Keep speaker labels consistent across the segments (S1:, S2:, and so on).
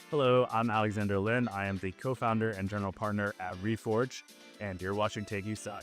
S1: Hello, I'm Alexander Lin. I am the co-founder and general partner at Reforge, and you're watching Take You Stock.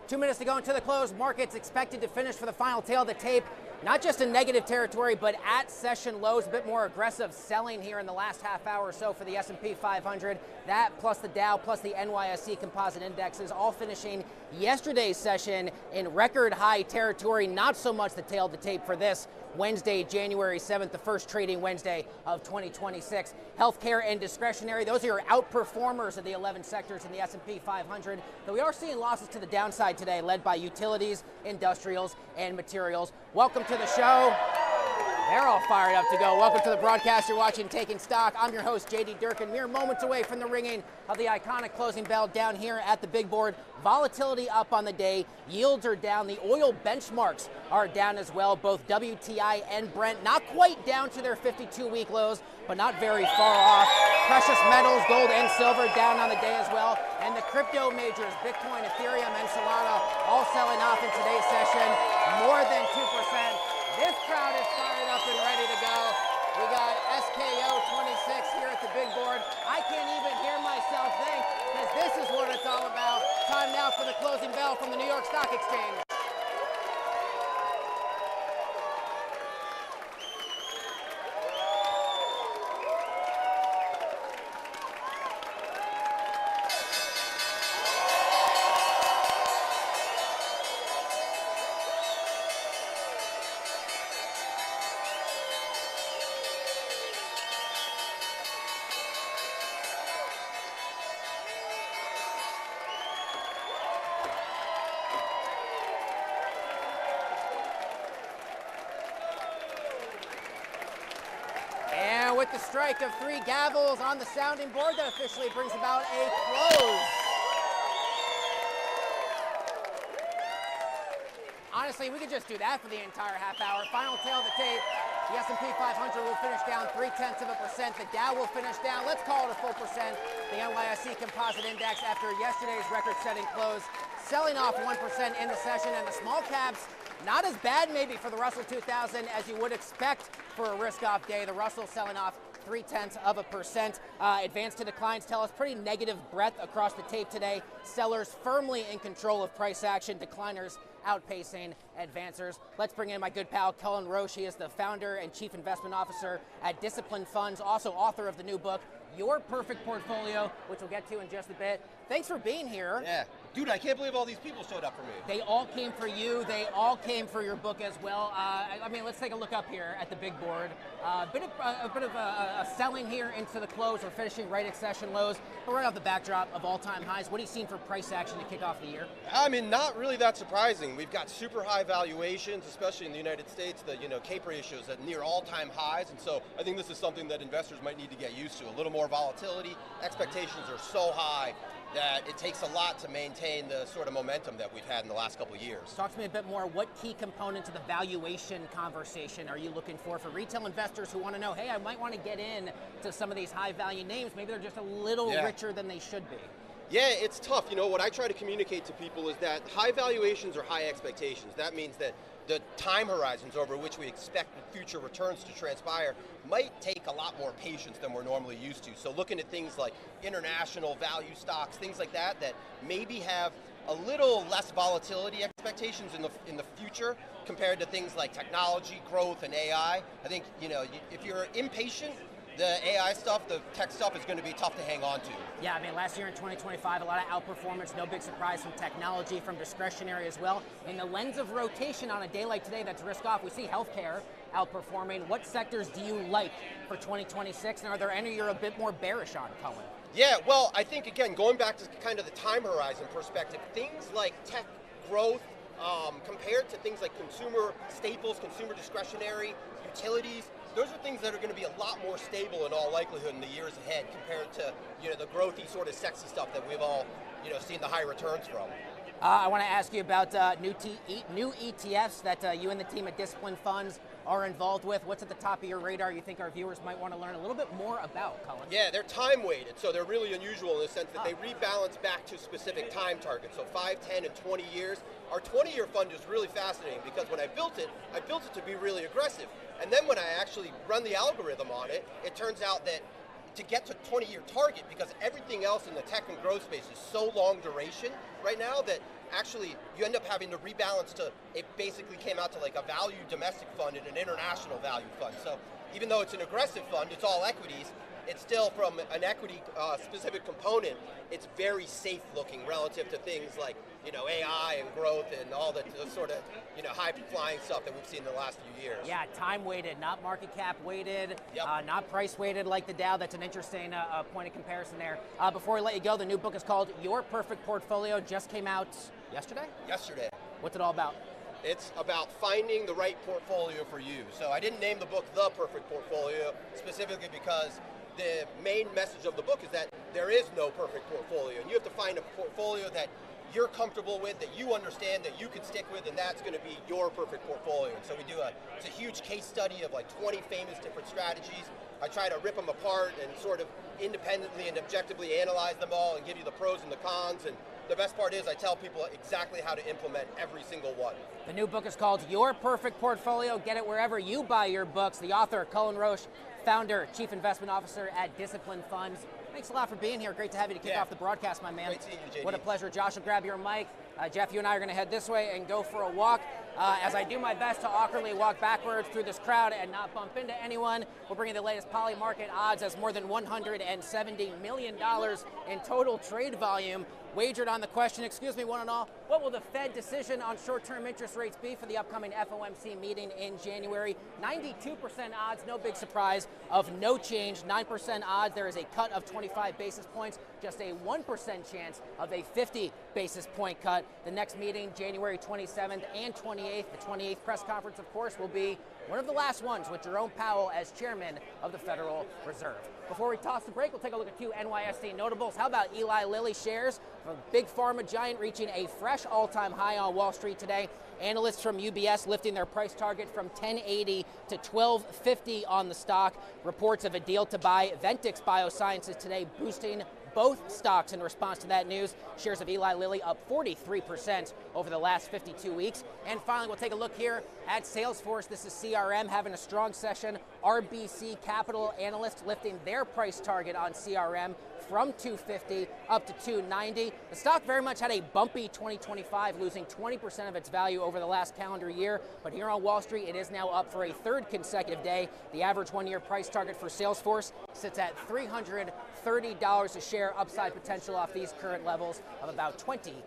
S2: 2 minutes to go into the close. Markets expected to finish for the final tail of the tape, not just in negative territory, but at session lows. A bit more aggressive selling here in the last half hour or so for the S&P 500. That plus the Dow plus the NYSE composite indexes all finishing yesterday's session in record high territory. Not so much the tail of the tape for this Wednesday, January 7th, the first trading Wednesday of 2026. Healthcare and discretionary, those are your outperformers of the 11 sectors in the S&P 500. Though we are seeing losses to the downside today, led by utilities, industrials, and materials. Welcome to the show. They're all fired up to go. Welcome to the broadcast. You're watching Taking Stock. I'm your host, JD Durkin. Mere moments away from the ringing of the iconic closing bell down here at the big board. Volatility up on the day. Yields are down. The oil benchmarks are down as well. Both WTI and Brent not quite down to their 52-week lows, but not very far off. Precious metals, gold and silver down on the day as well. And the crypto majors, Bitcoin, Ethereum, and Solana, all selling off in today's session. More than 2%. This crowd is fired up and ready to go. We got SKO 26 here at the big board. I can't even hear myself think, because this is what it's all about. Time now for the closing bell from the New York Stock Exchange. With the strike of 3 gavels on the sounding board, that officially brings about a close. Honestly, we could just do that for the entire half hour. Final tail of the tape. The S&P 500 will finish down 0.3%. The Dow will finish down, let's call it a full percent. The NYSE composite index, after yesterday's record-setting close, selling off 1% in the session, and the small caps, not as bad maybe for the Russell 2000 as you would expect for a risk-off day. The Russell selling off 0.3%. Advance to declines tell us pretty negative breadth across the tape today. Sellers firmly in control of price action. Decliners outpacing advancers. Let's bring in my good pal, Cullen Roche. He is the founder and chief investment officer at Disciplined Funds, also author of the new book, Your Perfect Portfolio, which we'll get to in just a bit. Thanks for being here.
S3: Yeah. Dude, I can't believe all these people showed up for me.
S2: They all came for you. They all came for your book as well. I mean, let's take a look up here at the big board. A bit of a selling here into the close. We're finishing right at session lows, but right off the backdrop of all-time highs. What are you seeing for price action to kick off the year?
S3: I mean, not really that surprising. We've got super high valuations, especially in the United States. The CAPE ratios at near all-time highs, and so I think this is something that investors might need to get used to. A little more volatility. Expectations are so high that it takes a lot to maintain the sort of momentum that we've had in the last couple of years.
S2: Talk to me a bit more. What key components of the valuation conversation are you looking for retail investors who want to know, hey, I might want to get in to some of these high value names. Maybe they're just a little richer than they should be.
S3: Yeah, it's tough. What I try to communicate to people is that high valuations are high expectations. That means that the time horizons over which we expect future returns to transpire might take a lot more patience than we're normally used to. So looking at things like international value stocks, things like that, that maybe have a little less volatility expectations in the future compared to things like technology, growth, and AI. I think, if you're impatient, the AI stuff, the tech stuff is going to be tough to hang on to.
S2: Yeah, I mean, last year in 2025, a lot of outperformance, no big surprise from technology, from discretionary as well. In the lens of rotation on a day like today that's risk off, we see healthcare outperforming. What sectors do you like for 2026, and are there any you're a bit more bearish on, Cullen?
S3: Yeah, well, I think, again, going back to kind of the time horizon perspective, things like tech growth, compared to things like consumer staples, consumer discretionary, utilities, those are things that are going to be a lot more stable in all likelihood in the years ahead compared to the growthy sort of sexy stuff that we've all seen the high returns from.
S2: I want to ask you about new ETFs that you and the team at Disciplined Funds are involved with? What's at the top of your radar you think our viewers might want to learn a little bit more about, Cullen?
S3: Yeah, they're time weighted, so they're really unusual in the sense that they rebalance back to specific time targets, so 5, 10, and 20 years. Our 20-year fund is really fascinating because when I built it to be really aggressive. And then when I actually run the algorithm on it, it turns out that to get to 20-year target, because everything else in the tech and growth space is so long duration right now that actually you end up having to rebalance to, it basically came out to like a value domestic fund and an international value fund. So even though it's an aggressive fund, it's all equities, it's still from an equity specific component, it's very safe looking relative to things like, AI and growth and all the sort of, high flying stuff that we've seen in the last few years.
S2: Yeah, time weighted, not market cap weighted,
S3: Yep.
S2: not price weighted like the Dow. That's an interesting point of comparison there. Before we let you go, the new book is called Your Perfect Portfolio, just came out yesterday?
S3: Yesterday.
S2: What's it all about?
S3: It's about finding the right portfolio for you. So I didn't name the book The Perfect Portfolio specifically because the main message of the book is that there is no perfect portfolio, and you have to find a portfolio that you're comfortable with, that you understand, that you can stick with, and that's going to be your perfect portfolio. And so we do it's a huge case study of like 20 famous different strategies. I try to rip them apart and sort of independently and objectively analyze them all and give you the pros and the cons. And the best part is I tell people exactly how to implement every single one.
S2: The new book is called Your Perfect Portfolio. Get it wherever you buy your books. The author, Cullen Roche, founder, chief investment officer at Discipline Funds. Thanks a lot for being here. Great to have you to kick off the broadcast, my man.
S3: Great seeing you, JD.
S2: What a pleasure. Josh will grab your mic. Jeff, you and I are going to head this way and go for a walk. As I do my best to awkwardly walk backwards through this crowd and not bump into anyone, we'll bring you the latest Poly Market odds as more than $170 million in total trade volume wagered on the question, excuse me, one and all, what will the Fed decision on short-term interest rates be for the upcoming FOMC meeting in January? 92% odds, no big surprise, of no change. 9% odds, there is a cut of 25 basis points, just a 1% chance of a 50 basis point cut. The next meeting, January 27th and 28th. The 28th press conference, of course, will be one of the last ones with Jerome Powell as chairman of the Federal Reserve. Before we toss the break, we'll take a look at 2 NYSE notables. How about Eli Lilly shares? A big pharma giant reaching a fresh all-time high on Wall Street today. Analysts from UBS lifting their price target from $10.80 to $12.50 on the stock. Reports of a deal to buy Ventyx Biosciences today, boosting both stocks in response to that news. Shares of Eli Lilly up 43% over the last 52 weeks. And finally, we'll take a look here at Salesforce. This is CRM having a strong session. RBC Capital analysts lifting their price target on CRM from $250 up to $290. The stock very much had a bumpy 2025, losing 20% of its value over the last calendar year. But here on Wall Street, it is now up for a third consecutive day. The average one-year price target for Salesforce sits at $330 a share, upside potential off these current levels of about 23%.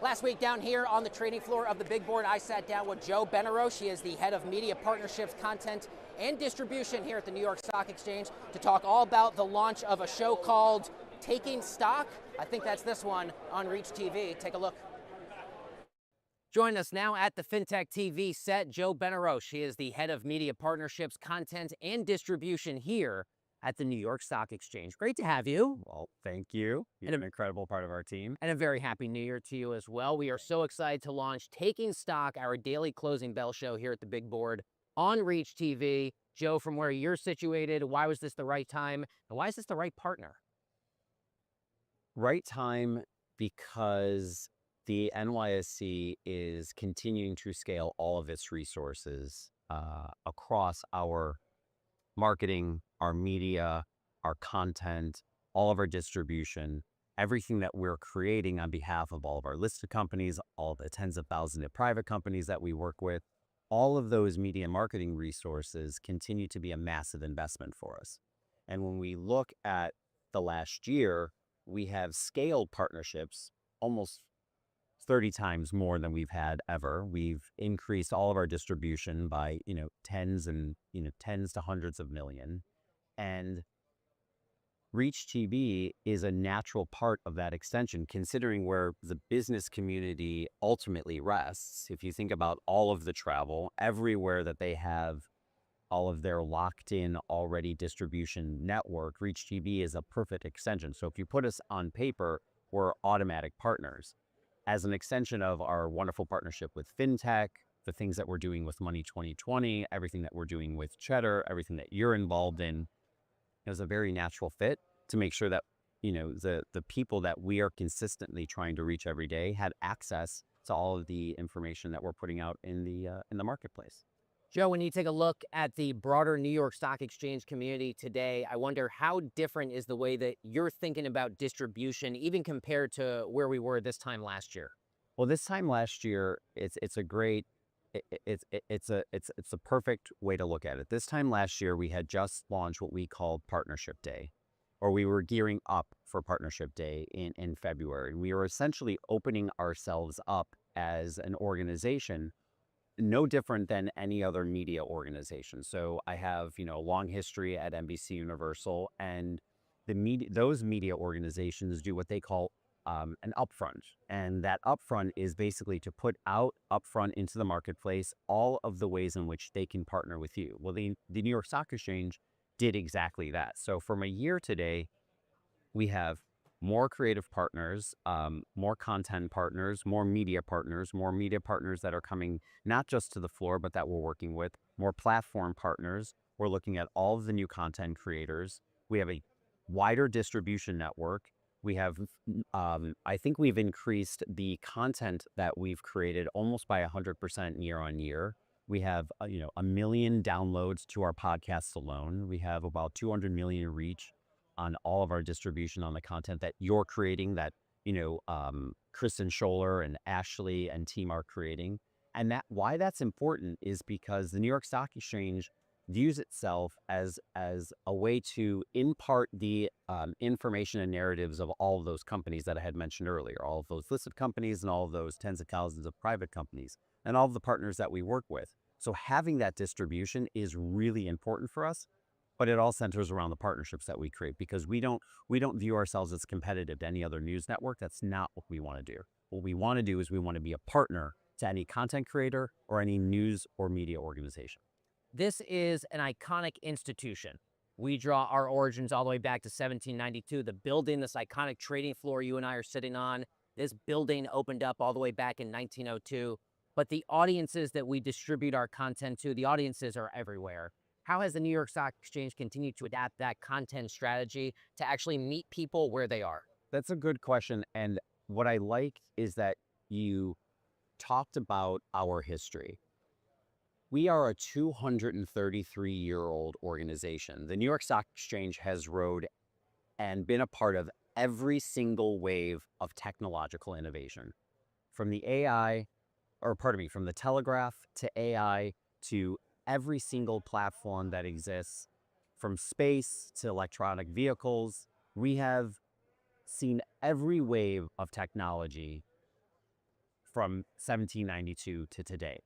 S2: Last week down here on the trading floor of the big board, I sat down with Joe Benaroche. He is the head of media partnerships, content, and distribution here at the New York Stock Exchange to talk all about the launch of a show called Taking Stock. I think that's this one on Reach TV. Take a look. Join us now at the FinTech TV set, Joe Benaroche. He is the head of media partnerships, content, and distribution here at the New York Stock Exchange. Great to have you.
S4: Well, thank you. You're an incredible part of our team.
S2: And a very happy New Year to you as well. We are so excited to launch Taking Stock, our daily closing bell show here at the big board on Reach TV. Joe, from where you're situated, why was this the right time? And why is this the right partner?
S4: Right time because the NYSE is continuing to scale all of its resources across our marketing, our media, our content, all of our distribution, everything that we're creating on behalf of all of our listed companies, all the tens of thousands of private companies that we work with. All of those media and marketing resources continue to be a massive investment for us. And when we look at the last year, we have scaled partnerships almost 30 times more than we've had ever. We've increased all of our distribution by, tens to hundreds of million. And Reach TV is a natural part of that extension, considering where the business community ultimately rests. If you think about all of the travel, everywhere that they have all of their locked-in already distribution network, Reach TV is a perfect extension. So if you put us on paper, we're automatic partners. As an extension of our wonderful partnership with FinTech, the things that we're doing with Money 2020, everything that we're doing with Cheddar, everything that you're involved in, it was a very natural fit to make sure that, the people that we are consistently trying to reach every day had access to all of the information that we're putting out in the marketplace.
S2: Joe, when you take a look at the broader New York Stock Exchange community today, I wonder how different is the way that you're thinking about distribution, even compared to where we were this time last year?
S4: Well, this time last year, it's a perfect way to look at it. This time last year, we had just launched what we called Partnership Day, or we were gearing up for Partnership Day in February. We were essentially opening ourselves up as an organization, no different than any other media organization. So I have, a long history at NBC Universal, and those media organizations do what they call an upfront. And that upfront is basically to put out upfront into the marketplace all of the ways in which they can partner with you. Well, the New York Stock Exchange did exactly that. So from a year today, we have more creative partners, more content partners, more media partners that are coming not just to the floor, but that we're working with, more platform partners. We're looking at all of the new content creators. We have a wider distribution network. We have, I think we've increased the content that we've created almost by 100% year on year. We have, 1 million downloads to our podcasts alone. We have about 200 million reach on all of our distribution on the content that you're creating, that, Kristen Scholler and Ashley and team are creating. And why that's important is because the New York Stock Exchange views itself as a way to impart the information and narratives of all of those companies that I had mentioned earlier, all of those listed companies and all of those tens of thousands of private companies and all of the partners that we work with. So having that distribution is really important for us, but it all centers around the partnerships that we create, because we don't view ourselves as competitive to any other news network. That's not what we want to do. What we want to do is we want to be a partner to any content creator or any news or media organization.
S2: This is an iconic institution. We draw our origins all the way back to 1792. The building, this iconic trading floor you and I are sitting on, this building opened up all the way back in 1902. But the audiences that we distribute our content to, the audiences are everywhere. How has the New York Stock Exchange continued to adapt that content strategy to actually meet people where they are?
S4: That's a good question. And what I like is that you talked about our history. We are a 233-year-old organization. The New York Stock Exchange has rode and been a part of every single wave of technological innovation. From the from the telegraph to AI to every single platform that exists, from space to electronic vehicles. We have seen every wave of technology from 1792 to today.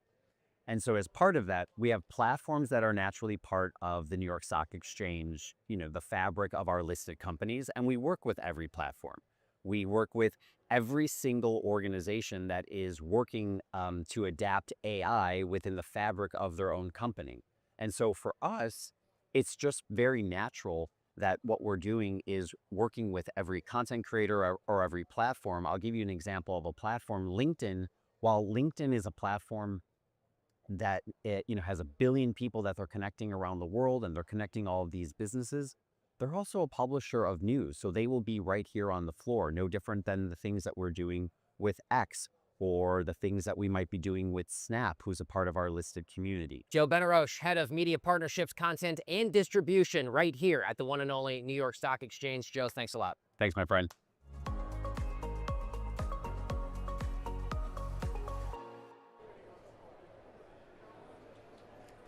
S4: And so as part of that, we have platforms that are naturally part of the New York Stock Exchange, the fabric of our listed companies, and we work with every platform. We work with every single organization that is working to adapt AI within the fabric of their own company. And so for us, it's just very natural that what we're doing is working with every content creator or every platform. I'll give you an example of a platform, LinkedIn. While LinkedIn is a platform that has 1 billion people that they're connecting around the world, and they're connecting all of these businesses, they're also a publisher of news. So they will be right here on the floor, no different than the things that we're doing with X or the things that we might be doing with Snap, who's a part of our listed community.
S2: Joe Benaroche, head of media partnerships, content, and distribution right here at the one and only New York Stock Exchange. Joe, thanks a lot.
S4: Thanks, my friend.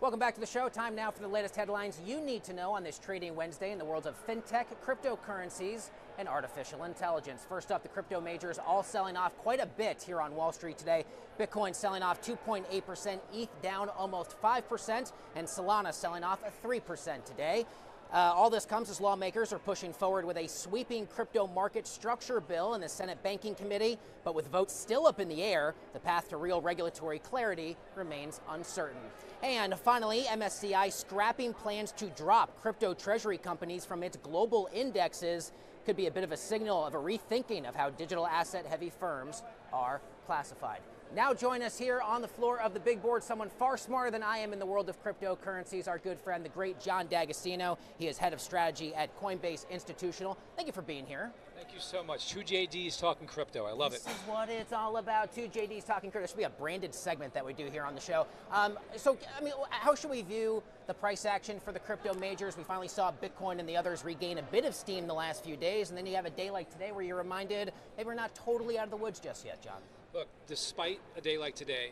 S2: Welcome back to the show. Time now for the latest headlines you need to know on this Trading Wednesday in the worlds of fintech, cryptocurrencies, and artificial intelligence. First up, the crypto majors all selling off quite a bit here on Wall Street today. Bitcoin selling off 2.8%, ETH down almost 5%, and Solana selling off 3% today. All this comes as lawmakers are pushing forward with a sweeping crypto market structure bill in the Senate Banking Committee. But with votes still up in the air, the path to real regulatory clarity remains uncertain. And finally, MSCI scrapping plans to drop crypto treasury companies from its global indexes. Could be a bit of a signal of a rethinking of how digital asset-heavy firms are classified. Now join us here on the floor of the big board, someone far smarter than I am in the world of cryptocurrencies, our good friend, the great John D'Agostino. He is head of strategy at Coinbase Institutional. Thank you for being here.
S5: Thank you so much. Two JDs talking crypto. I love it.
S2: This is what it's all about. Two JDs talking crypto. This should be a branded segment that we do here on the show. How should we view the price action for the crypto majors? We finally saw Bitcoin and the others regain a bit of steam the last few days, and then you have a day like today where you're reminded maybe we're not totally out of the woods just yet, John.
S5: Look, despite a day like today,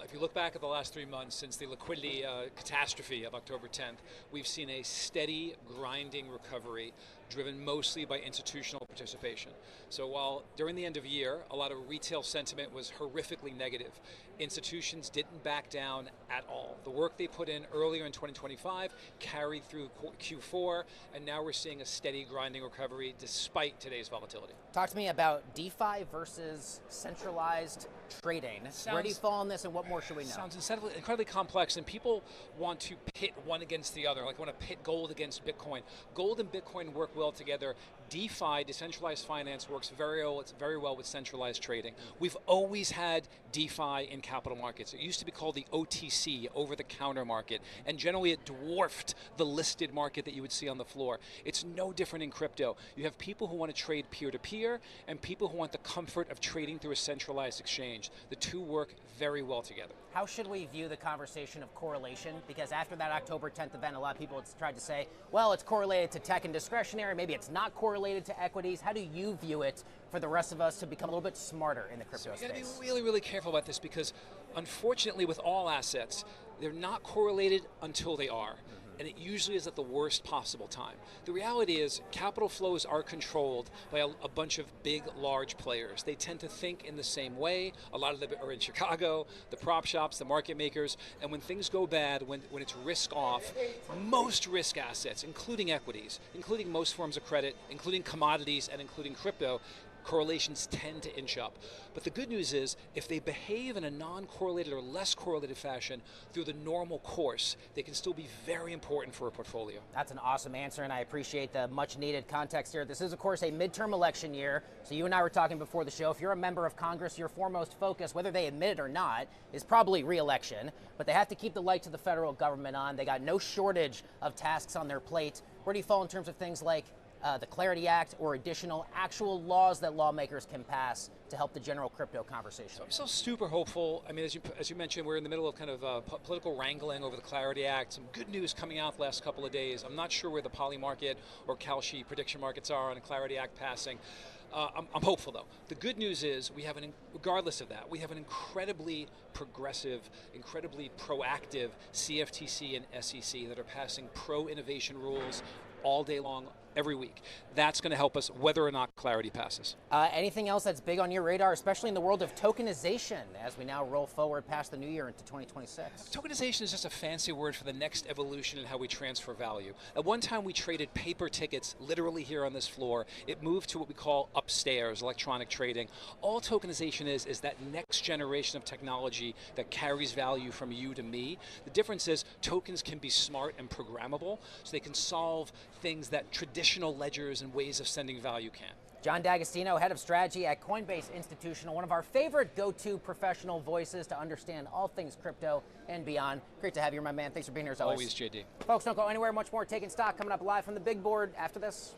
S5: if you look back at the last 3 months since the liquidity catastrophe of October 10th, we've seen a steady, grinding recovery driven mostly by institutional participation. So while during the end of year, a lot of retail sentiment was horrifically negative, institutions didn't back down at all. The work they put in earlier in 2025 carried through Q4, and now we're seeing a steady, grinding recovery despite today's volatility.
S2: Talk to me about DeFi versus centralized trading. Where do you fall on this, and what more should we know?
S5: Sounds incredibly complex, and people want to pit one against the other, like want to pit gold against Bitcoin. Gold and Bitcoin work well together. DeFi, decentralized finance, works very well with centralized trading. We've always had DeFi in capital markets. It used to be called the OTC, over-the-counter market, and generally it dwarfed the listed market that you would see on the floor. It's no different in crypto. You have people who want to trade peer-to-peer and people who want the comfort of trading through a centralized exchange. The two work very well together.
S2: How should we view the conversation of correlation? Because after that October 10th event, a lot of people have tried to say, well, it's correlated to tech and discretionary, maybe it's not correlated to equities. How do you view it for the rest of us to become a little bit smarter in the crypto space?
S5: You gotta be really, really careful about this because unfortunately with all assets, they're not correlated until they are. And it usually is at the worst possible time. The reality is capital flows are controlled by a bunch of big, large players. They tend to think in the same way. A lot of them are in Chicago, the prop shops, the market makers, and when things go bad, when it's risk off, most risk assets, including equities, including most forms of credit, including commodities, and including crypto, correlations tend to inch up. But the good news is, if they behave in a non-correlated or less correlated fashion through the normal course, they can still be very important for a portfolio.
S2: That's an awesome answer, and I appreciate the much needed context here. This is, of course, a midterm election year, so you and I were talking before the show. If you're a member of Congress, your foremost focus, whether they admit it or not, is probably re-election, but they have to keep the lights of the federal government on. They got no shortage of tasks on their plate. Where do you fall in terms of things like the Clarity Act or additional actual laws that lawmakers can pass to help the general crypto conversation?
S5: So I'm still super hopeful. I mean, as you mentioned, we're in the middle of kind of political wrangling over the Clarity Act. Some good news coming out the last couple of days. I'm not sure where the Poly market or Kalshi prediction markets are on the Clarity Act passing. I'm hopeful though. The good news is regardless of that, we have an incredibly progressive, incredibly proactive CFTC and SEC that are passing pro-innovation rules all day long, every week. That's going to help us whether or not Clarity passes.
S2: Anything else that's big on your radar, especially in the world of tokenization as we now roll forward past the new year into 2026?
S5: Tokenization is just a fancy word for the next evolution in how we transfer value. At one time we traded paper tickets literally here on this floor. It moved to what we call upstairs, electronic trading. All tokenization is that next generation of technology that carries value from you to me. The difference is tokens can be smart and programmable, so they can solve things that traditional ledgers and ways of sending value can.
S2: John D'Agostino, head of strategy at Coinbase Institutional, one of our favorite go-to professional voices to understand all things crypto and beyond. Great to have you, my man. Thanks for being here as always.
S5: Always, JD.
S2: Folks, don't go anywhere. Much more Taking Stock coming up live from the big board after this.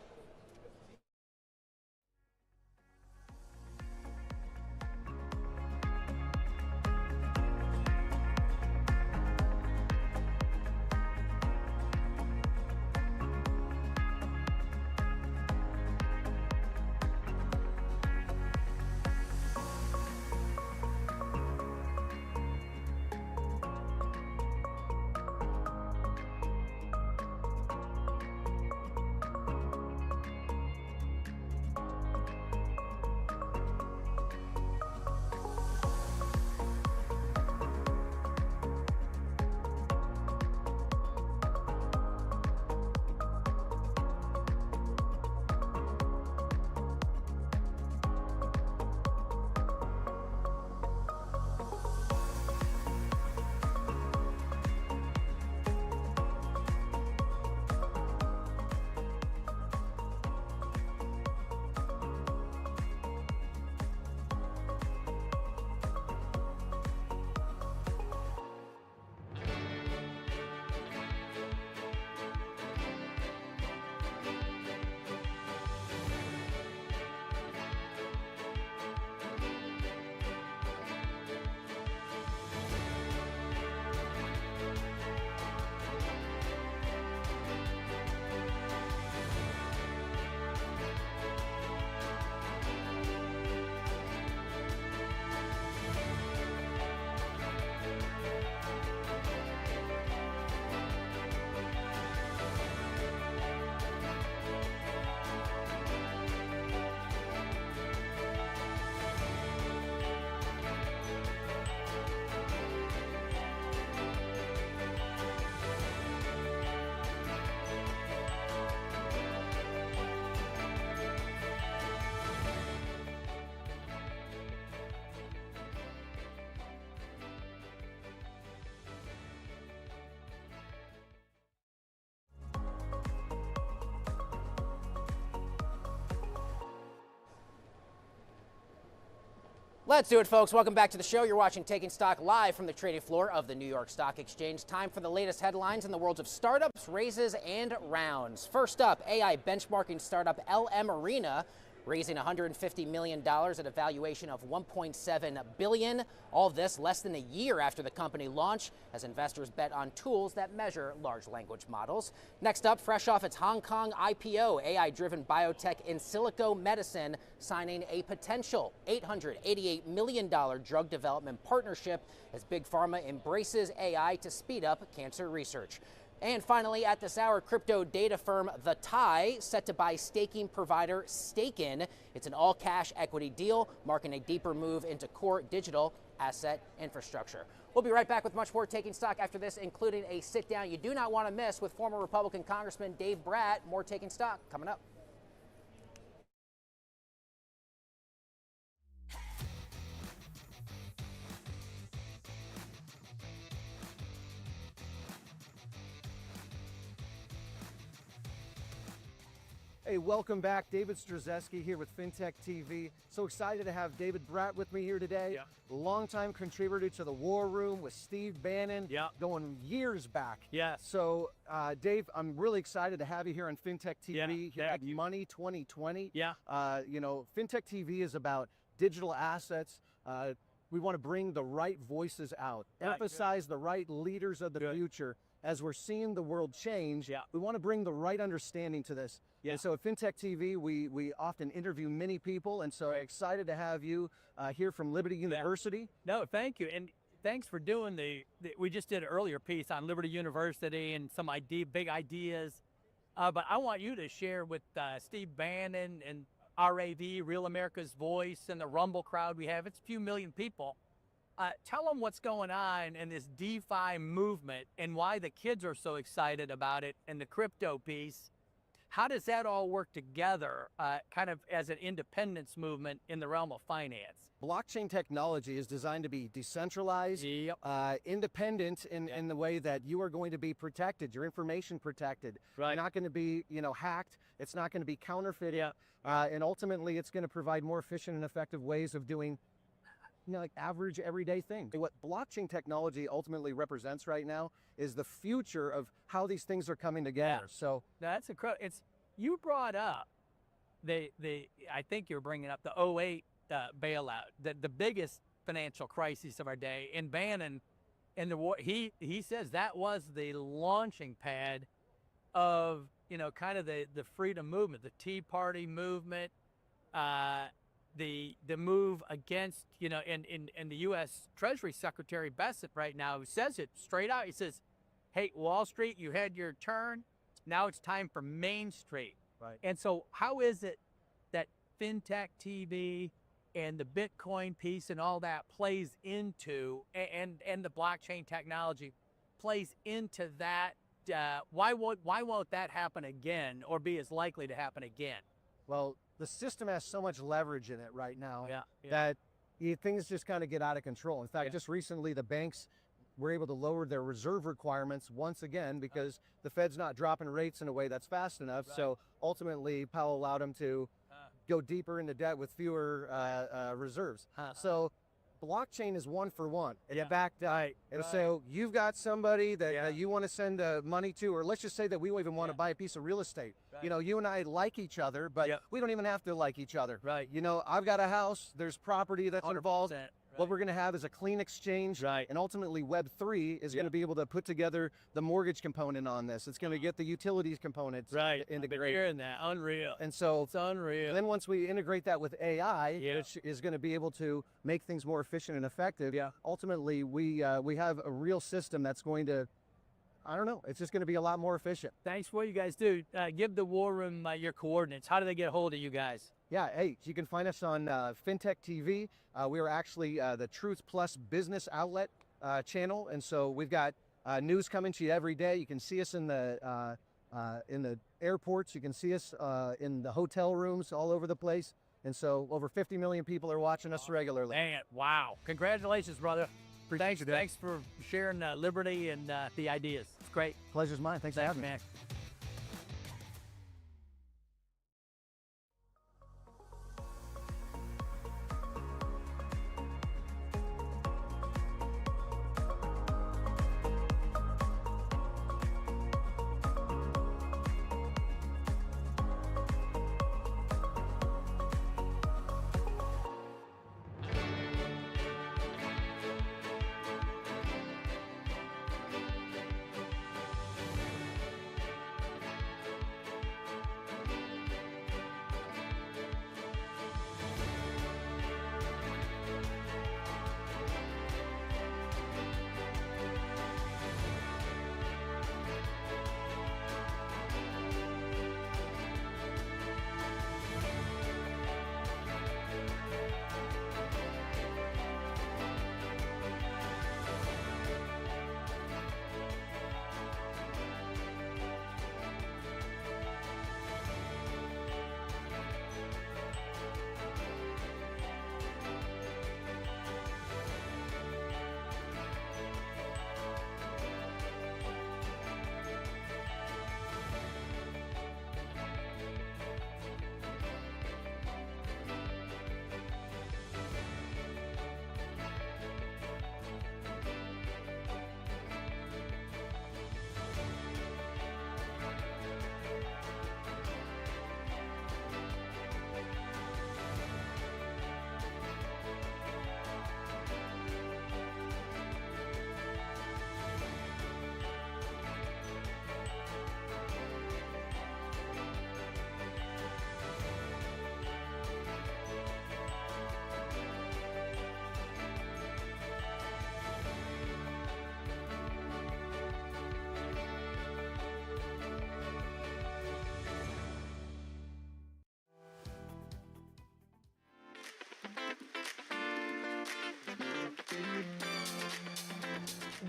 S2: Let's do it, folks. Welcome back to the show. You're watching Taking Stock live from the trading floor of the New York Stock Exchange. Time for the latest headlines in the worlds of startups, raises, and rounds. First up, AI benchmarking startup LM Arena raising $150 million at a valuation of $1.7 billion. All of this less than a year after the company launch, as investors bet on tools that measure large language models. Next up, fresh off its Hong Kong IPO, AI-driven biotech Insilico Medicine signing a potential $888 million drug development partnership as Big Pharma embraces AI to speed up cancer research. And finally, at this hour, crypto data firm The Tie set to buy staking provider Stakin. It's an all-cash equity deal, marking a deeper move into core digital asset infrastructure. We'll be right back with much more Taking Stock after this, including a sit-down you do not want to miss with former Republican Congressman Dave Brat. More Taking Stock coming up.
S6: Hey, welcome back. David Struzeski here with FinTech TV. So excited to have David Brat with me here today.
S1: Yeah.
S6: Longtime contributor to the War Room with Steve Bannon.
S1: Yeah.
S6: Going years back.
S1: Yes.
S6: So, Dave, I'm really excited to have you here on FinTech TV.
S1: Yeah.
S6: Here at Money 2020.
S1: Yeah.
S6: You know, FinTech TV is about digital assets. We want to bring the right voices out,
S1: Right.
S6: emphasize the right leaders of the
S1: Good.
S6: future. As we're seeing the world change,
S1: Yeah.
S6: we want to bring the right understanding to this.
S1: Yeah.
S6: And so at FinTech TV, we often interview many people, and so excited to have you here from Liberty University.
S7: No, thank you. And thanks for doing we just did an earlier piece on Liberty University and some big ideas. But I want you to share with Steve Bannon and RAV, Real America's Voice, and the Rumble crowd we have. It's a few million people. Tell them what's going on in this DeFi movement and why the kids are so excited about it and the crypto piece. How does that all work together kind of as an independence movement in the realm of finance?
S6: Blockchain technology is designed to be decentralized,
S7: Yep.
S6: independent in the way that you are going to be protected, your information protected.
S7: Right.
S6: You're not going to be, hacked. It's not going to be counterfeited.
S7: Yeah.
S6: And ultimately, it's going to provide more efficient and effective ways of doing like average everyday things. What blockchain technology ultimately represents right now is the future of how these things are coming together. So
S7: That's incredible. You brought up I think you're bringing up the '08 bailout, the biggest financial crisis of our day. And Bannon, and the war, he says that was the launching pad of kind of the freedom movement, the Tea Party movement, the move against and the U.S. Treasury Secretary Bessent right now, who says it straight out. He says, "Hey, Wall Street, you had your turn. Now it's time for Main Street."
S6: Right.
S7: And so, how is it that FinTech TV and the Bitcoin piece and all that plays into and the blockchain technology plays into that? Why won't that happen again, or be as likely to happen again?
S6: well, the system has so much leverage in it right now
S7: Yeah.
S6: that things just kind of get out of control. In fact,
S7: Yeah.
S6: just recently, the banks were able to lower their reserve requirements once again because the Fed's not dropping rates in a way that's fast enough.
S7: Right.
S6: So ultimately, Powell allowed them to go deeper into debt with fewer reserves. So blockchain is one for one. It's
S7: Yeah.
S6: backed up. And so you've got somebody that you want to send money to, or let's just say that we even want to buy a piece of real estate.
S7: Right.
S6: You know, you and I like each other, but
S7: Yeah.
S6: we don't even have to like each other.
S7: Right.
S6: You know, I've got a house, there's property that's involved.
S7: 100%,
S6: What we're going to have is a clean exchange.
S7: Right.
S6: And ultimately, Web3 is going to be able to put together the mortgage component on this. It's going to get the utilities components
S7: Right. I've been
S6: integrated.
S7: hearing that. Unreal.
S6: And so
S7: It's unreal.
S6: then once we integrate that with AI,
S7: Yeah.
S6: which is going to be able to make things more efficient and effective,
S7: Yeah.
S6: ultimately we have a real system that's going to, I don't know, it's just going to be a lot more efficient.
S7: Thanks for what you guys do. Give the War Room your coordinates. How do they get a hold of you guys?
S6: Yeah, hey, you can find us on FinTech TV. We are actually the Truth Plus business outlet channel, and so we've got news coming to you every day. You can see us in the airports. You can see us in the hotel rooms all over the place. And so over 50 million people are watching us regularly.
S7: Man, wow. Congratulations, brother. Thanks for sharing Liberty and the ideas. It's great.
S6: Pleasure's mine. Thanks for having me.
S7: man.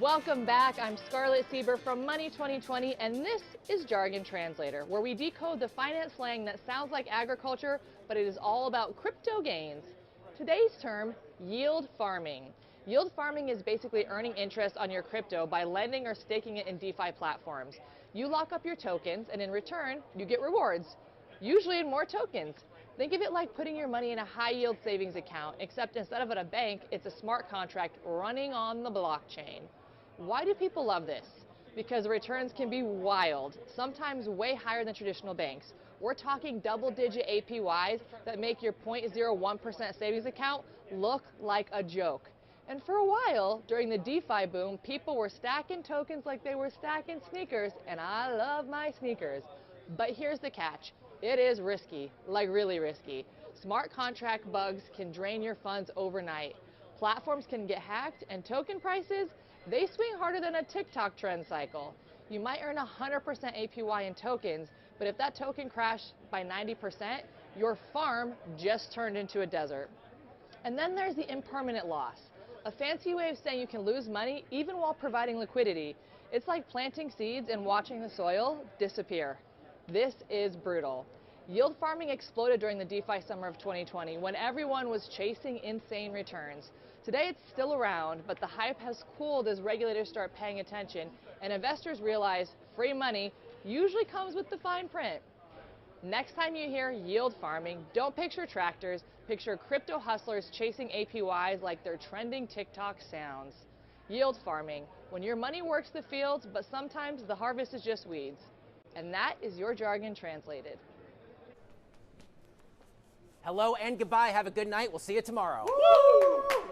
S8: Welcome back. I'm Scarlett Sieber from Money 2020, and this is Jargon Translator, where we decode the finance slang that sounds like agriculture, but it is all about crypto gains. Today's term, yield farming. Yield farming is basically earning interest on your crypto by lending or staking it in DeFi platforms. You lock up your tokens, and in return, you get rewards, usually in more tokens. Think of it like putting your money in a high-yield savings account, except instead of at a bank, it's a smart contract running on the blockchain. Why do people love this? Because the returns can be wild, sometimes way higher than traditional banks. We're talking double-digit APYs that make your 0.01% savings account look like a joke. And for a while, during the DeFi boom, people were stacking tokens like they were stacking sneakers, and I love my sneakers. But here's the catch. It is risky, like really risky. Smart contract bugs can drain your funds overnight. Platforms can get hacked, and token prices, they swing harder than a TikTok trend cycle. You might earn 100% APY in tokens, but if that token crashed by 90%, your farm just turned into a desert. And then there's the impermanent loss, a fancy way of saying you can lose money even while providing liquidity. It's like planting seeds and watching the soil disappear. This is brutal. Yield farming exploded during the DeFi summer of 2020 when everyone was chasing insane returns. Today it's still around, but the hype has cooled as regulators start paying attention and investors realize free money usually comes with the fine print. Next time you hear yield farming, don't picture tractors, picture crypto hustlers chasing APYs like their trending TikTok sounds. Yield farming, when your money works the fields, but sometimes the harvest is just weeds. And that is your jargon translated.
S2: Hello and goodbye. Have a good night. We'll see you tomorrow. Woo!